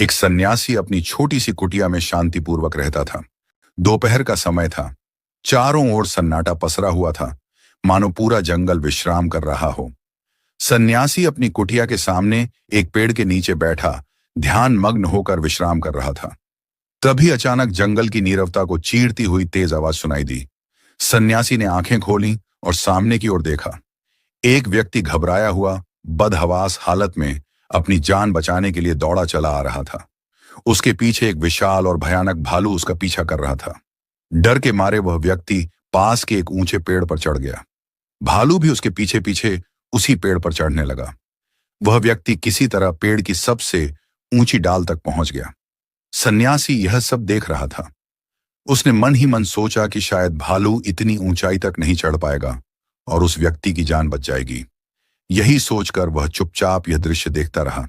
एक सन्यासी अपनी छोटी सी कुटिया में शांतिपूर्वक रहता था। दोपहर का समय था। चारों ओर सन्नाटा पसरा हुआ था, मानो पूरा जंगल विश्राम कर रहा हो। सन्यासी अपनी कुटिया के सामने एक पेड़ के नीचे बैठा ध्यान मग्न होकर विश्राम कर रहा था। तभी अचानक जंगल की नीरवता को चीरती हुई तेज आवाज सुनाई दी। सन्यासी ने आंखें खोली और सामने की ओर देखा। एक व्यक्ति घबराया हुआ, बदहवास हालत में अपनी जान बचाने के लिए दौड़ा चला आ रहा था। उसके पीछे एक विशाल और भयानक भालू उसका पीछा कर रहा था। डर के मारे वह व्यक्ति पास के एक ऊंचे पेड़ पर चढ़ गया। भालू भी उसके पीछे पीछे उसी पेड़ पर चढ़ने लगा। वह व्यक्ति किसी तरह पेड़ की सबसे ऊंची डाल तक पहुंच गया। सन्यासी यह सब देख रहा था। उसने मन ही मन सोचा कि शायद भालू इतनी ऊंचाई तक नहीं चढ़ पाएगा और उस व्यक्ति की जान बच जाएगी। यही सोचकर वह चुपचाप यह दृश्य देखता रहा।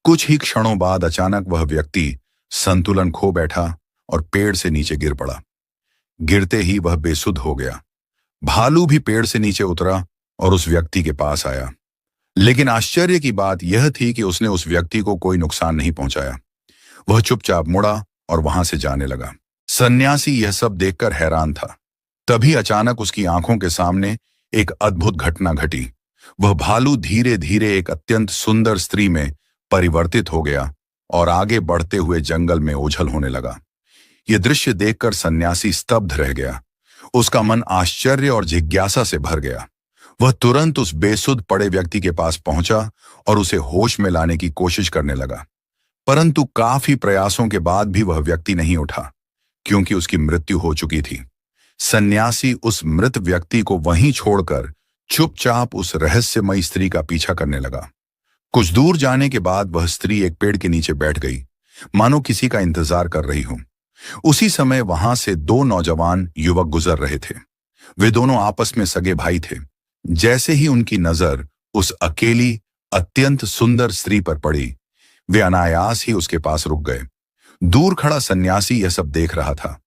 कुछ ही क्षणों बाद अचानक वह व्यक्ति संतुलन खो बैठा और पेड़ से नीचे गिर पड़ा। गिरते ही वह बेसुध हो गया। भालू भी पेड़ से नीचे उतरा और उस व्यक्ति के पास आया। लेकिन आश्चर्य की बात यह थी कि उसने उस व्यक्ति को कोई नुकसान नहीं पहुंचाया। वह चुपचाप मुड़ा और वहां से जाने लगा। सन्यासी यह सब देखकर हैरान था। तभी अचानक उसकी आंखों के सामने एक अद्भुत घटना घटी। वह भालू धीरे धीरे एक अत्यंत सुंदर स्त्री में परिवर्तित हो गया और आगे बढ़ते हुए जंगल में ओझल होने लगा। यह दृश्य देखकर सन्यासी स्तब्ध रह गया। उसका मन आश्चर्य और जिज्ञासा से भर गया। वह तुरंत उस बेसुध पड़े व्यक्ति के पास पहुंचा और उसे होश में लाने की कोशिश करने लगा। परंतु काफी प्रयासों के बाद भी वह व्यक्ति नहीं उठा, क्योंकि उसकी मृत्यु हो चुकी थी। सन्यासी उस मृत व्यक्ति को वहीं छोड़कर चुपचाप उस रहस्यमयी स्त्री का पीछा करने लगा। कुछ दूर जाने के बाद वह स्त्री एक पेड़ के नीचे बैठ गई, मानो किसी का इंतजार कर रही हो। उसी समय वहां से दो नौजवान युवक गुजर रहे थे। वे दोनों आपस में सगे भाई थे। जैसे ही उनकी नजर उस अकेली अत्यंत सुंदर स्त्री पर पड़ी, वे अनायास ही उसके पास रुक गए। दूर खड़ा सन्यासी यह सब देख रहा था।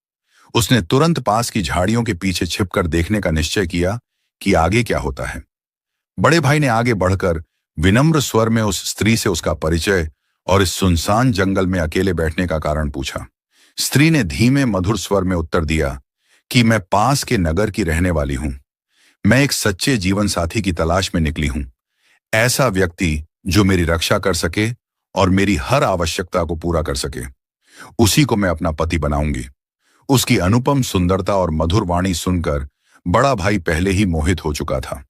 उसने तुरंत पास की झाड़ियों के पीछे छिपकर देखने का निश्चय किया कि आगे क्या होता है। बड़े भाई ने आगे बढ़कर विनम्र स्वर में उस स्त्री से उसका परिचय और इस सुनसान जंगल में अकेले बैठने का कारण पूछा। स्त्री ने धीमे मधुर स्वर में उत्तर दिया कि मैं पास के नगर की रहने वाली हूं। मैं एक सच्चे जीवन साथी की तलाश में निकली हूं। ऐसा व्यक्ति जो मेरी रक्षा कर सके और मेरी हर आवश्यकता को पूरा कर सके, उसी को मैं अपना पति बनाऊंगी। उसकी अनुपम सुंदरता और मधुर वाणी सुनकर बड़ा भाई पहले ही मोहित हो चुका था।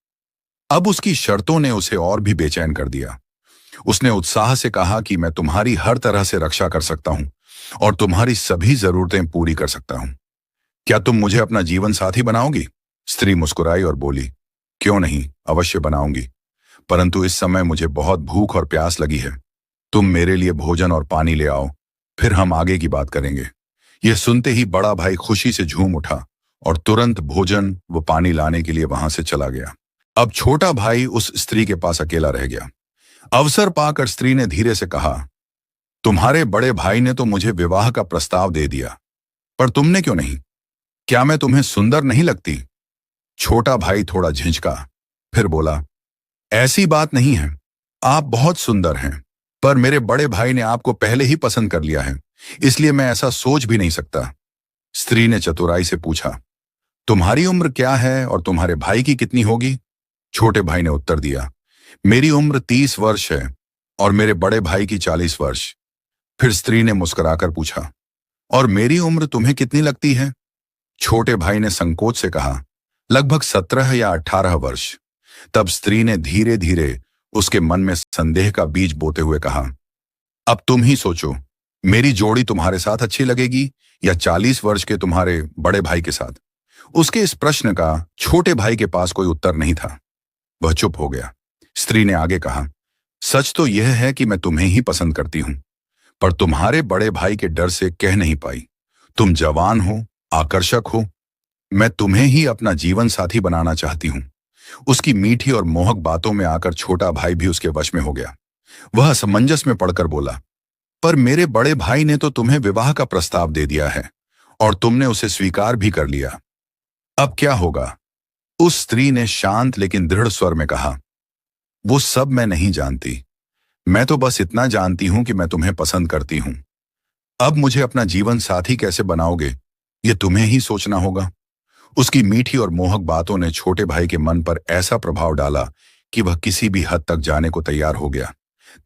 अब उसकी शर्तों ने उसे और भी बेचैन कर दिया। उसने उत्साह से कहा कि मैं तुम्हारी हर तरह से रक्षा कर सकता हूं और तुम्हारी सभी जरूरतें पूरी कर सकता हूं। क्या तुम मुझे अपना जीवन साथी बनाओगी? स्त्री मुस्कुराई और बोली, क्यों नहीं, अवश्य बनाऊंगी। परंतु इस समय मुझे बहुत भूख और प्यास लगी है। तुम मेरे लिए भोजन और पानी ले आओ, फिर हम आगे की बात करेंगे। यह सुनते ही बड़ा भाई खुशी से झूम उठा और तुरंत भोजन व पानी लाने के लिए वहां से चला गया। अब छोटा भाई उस स्त्री के पास अकेला रह गया। अवसर पाकर स्त्री ने धीरे से कहा, तुम्हारे बड़े भाई ने तो मुझे विवाह का प्रस्ताव दे दिया, पर तुमने क्यों नहीं? क्या मैं तुम्हें सुंदर नहीं लगती? छोटा भाई थोड़ा झिझका, फिर बोला, ऐसी बात नहीं है, आप बहुत सुंदर हैं, पर मेरे बड़े भाई ने आपको पहले ही पसंद कर लिया है, इसलिए मैं ऐसा सोच भी नहीं सकता। स्त्री ने चतुराई से पूछा, तुम्हारी उम्र क्या है और तुम्हारे भाई की कितनी होगी? छोटे भाई ने उत्तर दिया, मेरी उम्र 30 वर्ष है और मेरे बड़े भाई की 40 वर्ष। फिर स्त्री ने मुस्कुराकर पूछा, और मेरी उम्र तुम्हें कितनी लगती है? छोटे भाई ने संकोच से कहा, लगभग 17 या 18 वर्ष। तब स्त्री ने धीरे धीरे उसके मन में संदेह का बीज बोते हुए कहा, अब तुम ही सोचो, मेरी जोड़ी तुम्हारे साथ अच्छी लगेगी या 40 वर्ष के तुम्हारे बड़े भाई के साथ? उसके इस प्रश्न का छोटे भाई के पास कोई उत्तर नहीं था। वह चुप हो गया। स्त्री ने आगे कहा, सच तो यह है कि मैं तुम्हें ही पसंद करती हूं, पर तुम्हारे बड़े भाई के डर से कह नहीं पाई। तुम जवान हो, आकर्षक हो, मैं तुम्हें ही अपना जीवन साथी बनाना चाहती हूं। उसकी मीठी और मोहक बातों में आकर छोटा भाई भी उसके वश में हो गया। वह असमंजस में पड़कर बोला, पर मेरे बड़े भाई ने तो तुम्हें विवाह का प्रस्ताव दे दिया है और तुमने उसे स्वीकार भी कर लिया। अब क्या होगा? उस स्त्री ने शांत लेकिन दृढ़ स्वर में कहा, वो सब मैं नहीं जानती। मैं तो बस इतना जानती हूं कि मैं तुम्हें पसंद करती हूं। अब मुझे अपना जीवन साथी कैसे बनाओगे, ये तुम्हें ही सोचना होगा। उसकी मीठी और मोहक बातों ने छोटे भाई के मन पर ऐसा प्रभाव डाला कि वह किसी भी हद तक जाने को तैयार हो गया।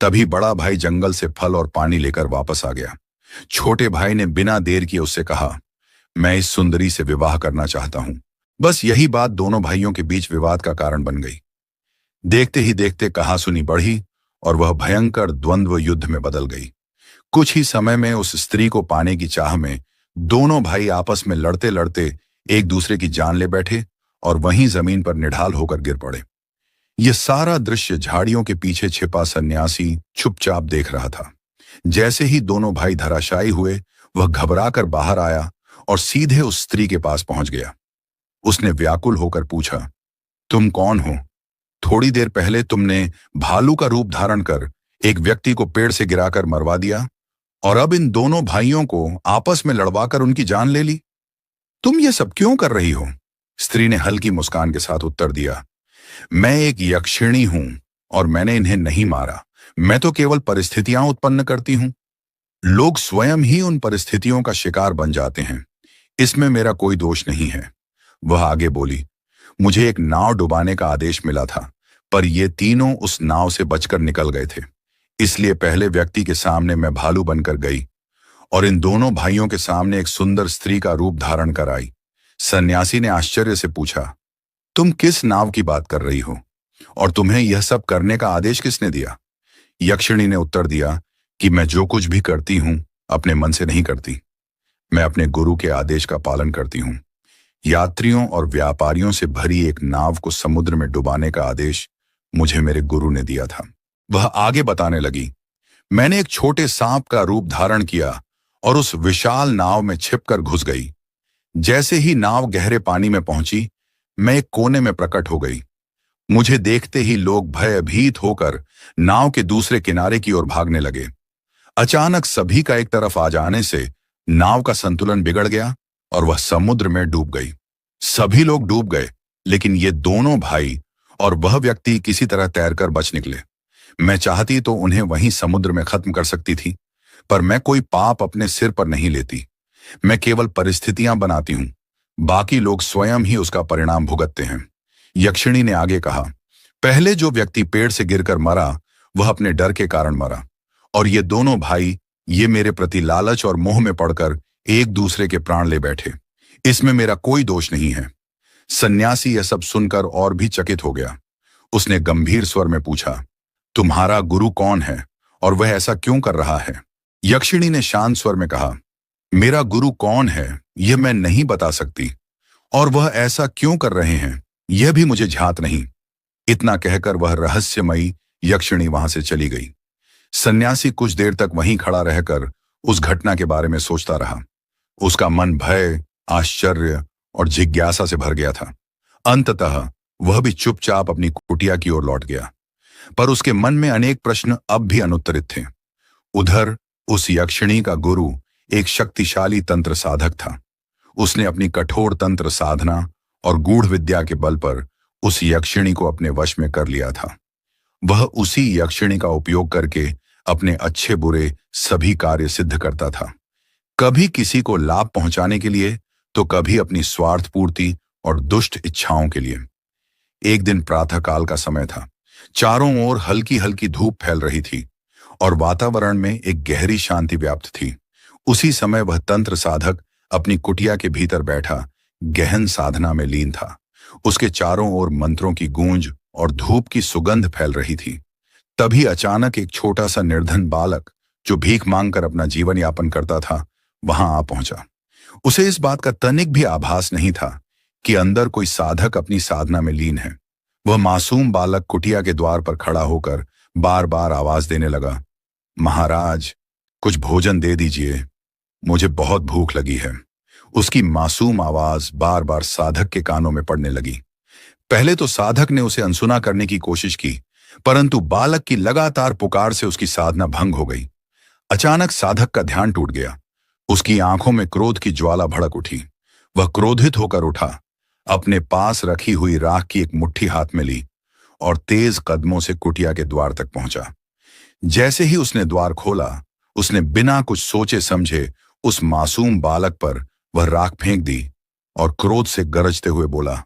तभी बड़ा भाई जंगल से फल और पानी लेकर वापस आ गया। छोटे भाई ने बिना देर किए उससे कहा, मैं इस सुंदरी से विवाह करना चाहता हूं। बस यही बात दोनों भाइयों के बीच विवाद का कारण बन गई। देखते ही देखते कहासुनी बढ़ी और वह भयंकर द्वंद्व युद्ध में बदल गई। कुछ ही समय में उस स्त्री को पाने की चाह में दोनों भाई आपस में लड़ते लड़ते एक दूसरे की जान ले बैठे और वहीं जमीन पर निढाल होकर गिर पड़े। यह सारा दृश्य झाड़ियों के पीछे छिपा सन्यासी चुपचाप देख रहा था। जैसे ही दोनों भाई धराशायी हुए, वह घबराकर बाहर आया और सीधे उस स्त्री के पास पहुंच गया। उसने व्याकुल होकर पूछा, तुम कौन हो? थोड़ी देर पहले तुमने भालू का रूप धारण कर एक व्यक्ति को पेड़ से गिराकर मरवा दिया और अब इन दोनों भाइयों को आपस में लड़वाकर उनकी जान ले ली। तुम ये सब क्यों कर रही हो? स्त्री ने हल्की मुस्कान के साथ उत्तर दिया, मैं एक यक्षिणी हूं और मैंने इन्हें नहीं मारा। मैं तो केवल परिस्थितियां उत्पन्न करती हूं। लोग स्वयं ही उन परिस्थितियों का शिकार बन जाते हैं। इसमें मेरा कोई दोष नहीं है। वह आगे बोली, मुझे एक नाव डुबाने का आदेश मिला था, पर ये तीनों उस नाव से बचकर निकल गए थे। इसलिए पहले व्यक्ति के सामने मैं भालू बनकर गई और इन दोनों भाइयों के सामने एक सुंदर स्त्री का रूप धारण कर आई। सन्यासी ने आश्चर्य से पूछा, तुम किस नाव की बात कर रही हो और तुम्हें यह सब करने का आदेश किसने दिया? यक्षिणी ने उत्तर दिया कि मैं जो कुछ भी करती हूं अपने मन से नहीं करती। मैं अपने गुरु के आदेश का पालन करती हूं। यात्रियों और व्यापारियों से भरी एक नाव को समुद्र में डुबाने का आदेश मुझे मेरे गुरु ने दिया था। वह आगे बताने लगी, मैंने एक छोटे सांप का रूप धारण किया और उस विशाल नाव में छिपकर घुस गई। जैसे ही नाव गहरे पानी में पहुंची, मैं एक कोने में प्रकट हो गई। मुझे देखते ही लोग भयभीत होकर नाव के दूसरे किनारे की ओर भागने लगे। अचानक सभी का एक तरफ आ जाने से नाव का संतुलन बिगड़ गया और वह समुद्र में डूब गई। सभी लोग डूब गए, लेकिन ये दोनों भाई और वह व्यक्ति किसी तरह तैरकर बच निकले। मैं चाहती तो उन्हें वहीं समुद्र में खत्म कर सकती थी, पर मैं कोई पाप अपने सिर पर नहीं लेती। मैं केवल परिस्थितियां बनाती हूं, बाकी लोग स्वयं ही उसका परिणाम भुगतते हैं। यक्षिणी ने आगे कहा, पहले जो व्यक्ति पेड़ से गिरकर मरा वह अपने डर के कारण मरा, और ये दोनों भाई ये मेरे प्रति लालच और मोह में पड़कर एक दूसरे के प्राण ले बैठे। इसमें मेरा कोई दोष नहीं है। सन्यासी यह सब सुनकर और भी चकित हो गया। उसने गंभीर स्वर में पूछा, तुम्हारा गुरु कौन है और वह ऐसा क्यों कर रहा है? यक्षिणी ने शांत स्वर में कहा, मेरा गुरु कौन है यह मैं नहीं बता सकती, और वह ऐसा क्यों कर रहे हैं यह भी मुझे ज्ञात नहीं। इतना कहकर वह रहस्यमयी यक्षिणी वहां से चली गई। सन्यासी कुछ देर तक वहीं खड़ा रहकर उस घटना के बारे में सोचता रहा। उसका मन भय, आश्चर्य और जिज्ञासा से भर गया था। अंततः वह भी चुपचाप अपनी कुटिया की ओर लौट गया, पर उसके मन में अनेक प्रश्न अब भी अनुत्तरित थे। उधर उस यक्षिणी का गुरु एक शक्तिशाली तंत्र साधक था। उसने अपनी कठोर तंत्र साधना और गूढ़ विद्या के बल पर उस यक्षिणी को अपने वश में कर लिया था। वह उसी यक्षिणी का उपयोग करके अपने अच्छे बुरे सभी कार्य सिद्ध करता था, कभी किसी को लाभ पहुंचाने के लिए तो कभी अपनी स्वार्थ पूर्ति और दुष्ट इच्छाओं के लिए। एक दिन प्रातःकाल का समय था। चारों ओर हल्की हल्की धूप फैल रही थी और वातावरण में एक गहरी शांति व्याप्त थी। उसी समय वह तंत्र साधक अपनी कुटिया के भीतर बैठा गहन साधना में लीन था। उसके चारों ओर मंत्रों की गूंज और धूप की सुगंध फैल रही थी। तभी अचानक एक छोटा सा निर्धन बालक जो भीख मांगकर अपना जीवन यापन करता था वहां आ पहुंचा। उसे इस बात का तनिक भी आभास नहीं था कि अंदर कोई साधक अपनी साधना में लीन है। वह मासूम बालक कुटिया के द्वार पर खड़ा होकर बार बार आवाज देने लगा, महाराज कुछ भोजन दे दीजिए, मुझे बहुत भूख लगी है। उसकी मासूम आवाज बार बार साधक के कानों में पड़ने लगी। पहले तो साधक ने उसे अनसुना करने की कोशिश की, परंतु बालक की लगातार पुकार से उसकी साधना भंग हो गई। अचानक साधक का ध्यान टूट गया। उसकी आंखों में क्रोध की ज्वाला भड़क उठी। वह क्रोधित होकर उठा, अपने पास रखी हुई राख की एक मुट्ठी हाथ में ली और तेज कदमों से कुटिया के द्वार तक पहुंचा। जैसे ही उसने द्वार खोला, उसने बिना कुछ सोचे समझे उस मासूम बालक पर वह राख फेंक दी और क्रोध से गरजते हुए बोला,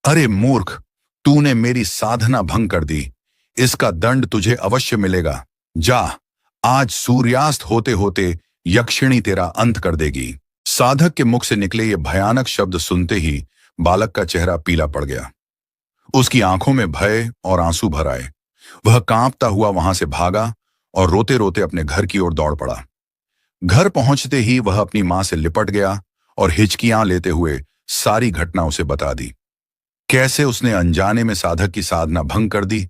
अरे मूर्ख, तूने मेरी साधना भंग कर दी। इसका दंड तुझे अवश्य मिलेगा। जा, आज सूर्यास्त होते होते यक्षिणी तेरा अंत कर देगी। साधक के मुख से निकले ये भयानक शब्द सुनते ही बालक का चेहरा पीला पड़ गया। उसकी आंखों में भय और आंसू भर आए। वह कांपता हुआ वहां से भागा और रोते रोते अपने घर की ओर दौड़ पड़ा। घर पहुंचते ही वह अपनी मां से लिपट गया और हिचकियां लेते हुए सारी घटना उसे बता दी। कैसे उसने अनजाने में साधक की साधना भंग कर दी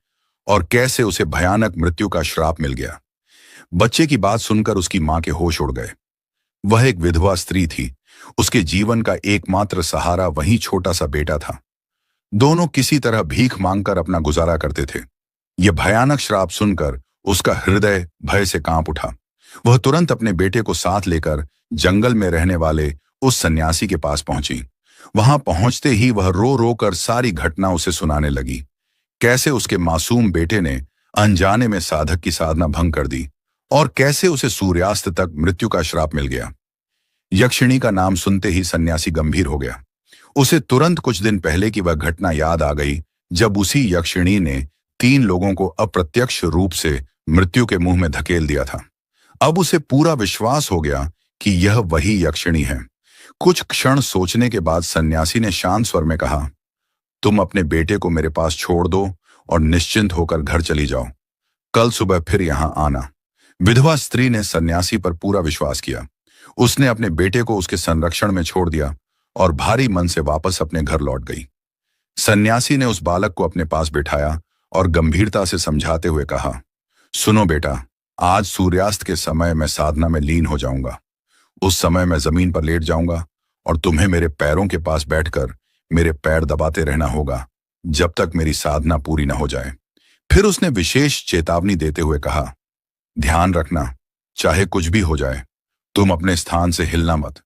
और कैसे उसे भयानक मृत्यु का श्राप मिल गया। बच्चे की बात सुनकर उसकी मां के होश उड़ गए। वह एक विधवा स्त्री थी। उसके जीवन का एकमात्र सहारा वही छोटा सा बेटा था। दोनों किसी तरह भीख मांगकर अपना गुजारा करते थे। यह भयानक श्राप सुनकर उसका हृदय भय से कांप उठा। वह तुरंत अपने बेटे को साथ लेकर जंगल में रहने वाले उस सन्यासी के पास पहुंची। वहां पहुंचते ही वह रो रो कर सारी घटना उसे सुनाने लगी। कैसे उसके मासूम बेटे ने अनजाने में साधक की साधना भंग कर दी और कैसे उसे सूर्यास्त तक मृत्यु का श्राप मिल गया। यक्षिणी का नाम सुनते ही सन्यासी गंभीर हो गया। उसे तुरंत कुछ दिन पहले की वह घटना याद आ गई जब उसी यक्षिणी ने 3 लोगों को अप्रत्यक्ष रूप से मृत्यु के मुंह में धकेल दिया था। अब उसे पूरा विश्वास हो गया कि यह वही यक्षिणी है। कुछ क्षण सोचने के बाद सन्यासी ने शांत स्वर में कहा, तुम अपने बेटे को मेरे पास छोड़ दो और निश्चिंत होकर घर चली जाओ। कल सुबह फिर यहां आना। विधवा स्त्री ने सन्यासी पर पूरा विश्वास किया। उसने अपने बेटे को उसके संरक्षण में छोड़ दिया और भारी मन से वापस अपने घर लौट गई। सन्यासी ने उस बालक को अपने पास बिठाया और गंभीरता से समझाते हुए कहा, सुनो बेटा, आज सूर्यास्त के समय मैं साधना में लीन हो जाऊंगा। उस समय मैं जमीन पर लेट जाऊंगा और तुम्हें मेरे पैरों के पास बैठकर मेरे पैर दबाते रहना होगा जब तक मेरी साधना पूरी न हो जाए। फिर उसने विशेष चेतावनी देते हुए कहा, ध्यान रखना, चाहे कुछ भी हो जाए, तुम अपने स्थान से हिलना मत।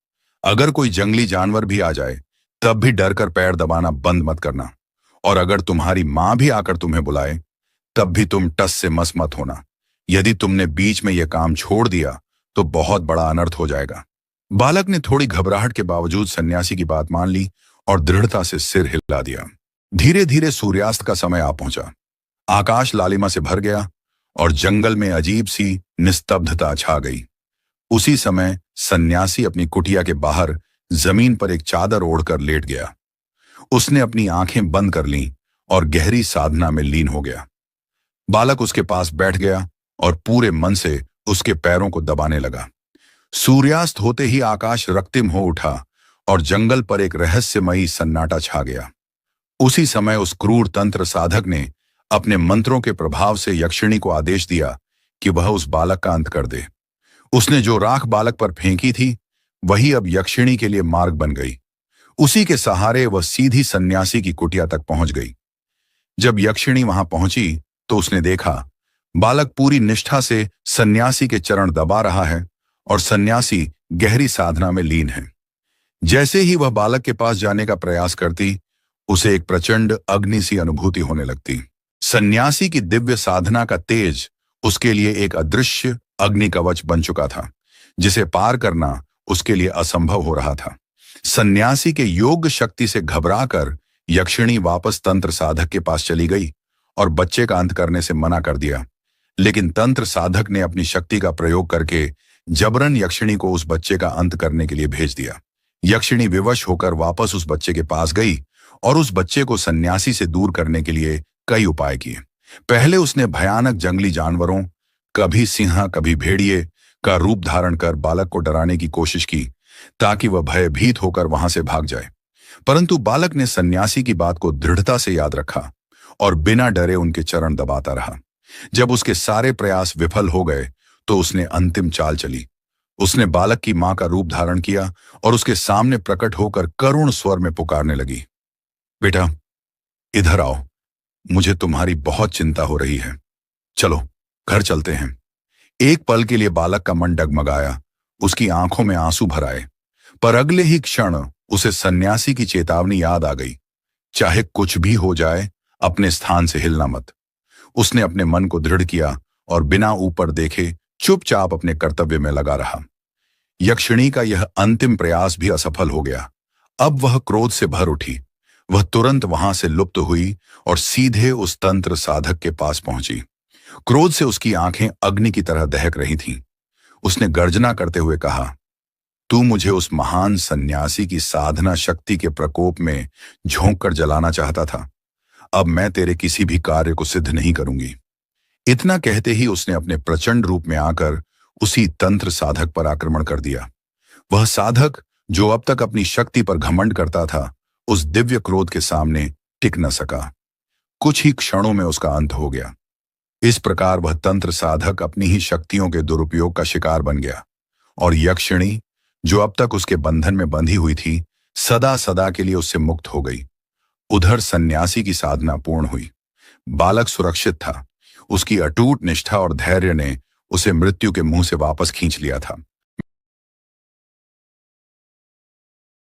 अगर कोई जंगली जानवर भी आ जाए तब भी डरकर पैर दबाना बंद मत करना। और अगर तुम्हारी मां भी आकर तुम्हें बुलाए तब भी तुम टस से मस मत होना। यदि तुमने बीच में यह काम छोड़ दिया तो बहुत बड़ा अनर्थ हो जाएगा। बालक ने थोड़ी घबराहट के बावजूद सन्यासी की बात मान ली और दृढ़ता से सिर हिला दिया। धीरे धीरे सूर्यास्त का समय आ पहुंचा। आकाश लालिमा से भर गया और जंगल में अजीब सी निस्तब्धता छा गई। उसी समय सन्यासी अपनी कुटिया के बाहर जमीन पर एक चादर ओढ़कर लेट गया। उसने अपनी आंखें बंद कर लीं और गहरी साधना में लीन हो गया। बालक उसके पास बैठ गया और पूरे मन से उसके पैरों को दबाने लगा। सूर्यास्त होते ही आकाश रक्तिम हो उठा और जंगल पर एक रहस्यमयी सन्नाटा छा गया। उसी समय उस क्रूर तंत्र साधक ने अपने मंत्रों के प्रभाव से यक्षिणी को आदेश दिया कि वह उस बालक का अंत कर दे। उसने जो राख बालक पर फेंकी थी वही अब यक्षिणी के लिए मार्ग बन गई। उसी के सहारे वह सीधी सन्यासी की कुटिया तक पहुंच गई। जब यक्षिणी वहां पहुंची तो उसने देखा बालक पूरी निष्ठा से सन्यासी के चरण दबा रहा है और सन्यासी गहरी साधना में लीन है। जैसे ही वह बालक के पास जाने का प्रयास करती, उसे एक प्रचंड अग्नि सी अनुभूति होने लगती। सन्यासी की दिव्य साधना का तेज उसके लिए एक अदृश्य अग्नि कवच बन चुका था, जिसे पार करना उसके लिए असंभव हो रहा था। सन्यासी के योग शक्ति से घबराकर यक्षिणी वापस तंत्र साधक के पास चली गई और बच्चे का अंत करने से मना कर दिया। लेकिन तंत्र साधक ने अपनी शक्ति का प्रयोग करके जबरन यक्षिणी को उस बच्चे का अंत करने के लिए भेज दिया। यक्षिणी विवश होकर वापस उस बच्चे के पास गई और उस बच्चे को सन्यासी से दूर करने के लिए कई उपाय किए। पहले उसने भयानक जंगली जानवरों, कभी सिंह कभी भेड़िए का रूप धारण कर बालक को डराने की कोशिश की ताकि वह भयभीत होकर वहां से भाग जाए। परंतु बालक ने सन्यासी की बात को दृढ़ता से याद रखा और बिना डरे उनके चरण दबाता रहा। जब उसके सारे प्रयास विफल हो गए तो उसने अंतिम चाल चली। उसने बालक की मां का रूप धारण किया और उसके सामने प्रकट होकर करुण स्वर में पुकारने लगी, बेटा इधर आओ, मुझे तुम्हारी बहुत चिंता हो रही है। चलो घर चलते हैं। एक पल के लिए बालक का मन डगमगाया, उसकी आंखों में आंसू भर आए, पर अगले ही क्षण उसे सन्यासी की चेतावनी याद आ गई, चाहे कुछ भी हो जाए अपने स्थान से हिलना मत। उसने अपने मन को दृढ़ किया और बिना ऊपर देखे चुपचाप अपने कर्तव्य में लगा रहा। यक्षिणी का यह अंतिम प्रयास भी असफल हो गया। अब वह क्रोध से भर उठी। वह तुरंत वहां से लुप्त हुई और सीधे उस तंत्र साधक के पास पहुंची। क्रोध से उसकी आंखें अग्नि की तरह दहक रही थीं। उसने गर्जना करते हुए कहा, तू मुझे उस महान सन्यासी की साधना शक्ति के प्रकोप में झोंक कर जलाना चाहता था। अब मैं तेरे किसी भी कार्य को सिद्ध नहीं करूंगी। इतना कहते ही उसने अपने प्रचंड रूप में आकर उसी तंत्र साधक पर आक्रमण कर दिया। वह साधक जो अब तक अपनी शक्ति पर घमंड करता था, उस दिव्य क्रोध के सामने टिक न सका। कुछ ही क्षणों में उसका अंत हो गया। इस प्रकार वह तंत्र साधक अपनी ही शक्तियों के दुरुपयोग का शिकार बन गया और यक्षिणी जो अब तक उसके बंधन में बंधी हुई थी, सदा सदा के लिए उससे मुक्त हो गई। उधर सन्यासी की साधना पूर्ण हुई। बालक सुरक्षित था। उसकी अटूट निष्ठा और धैर्य ने उसे मृत्यु के मुंह से वापस खींच लिया था।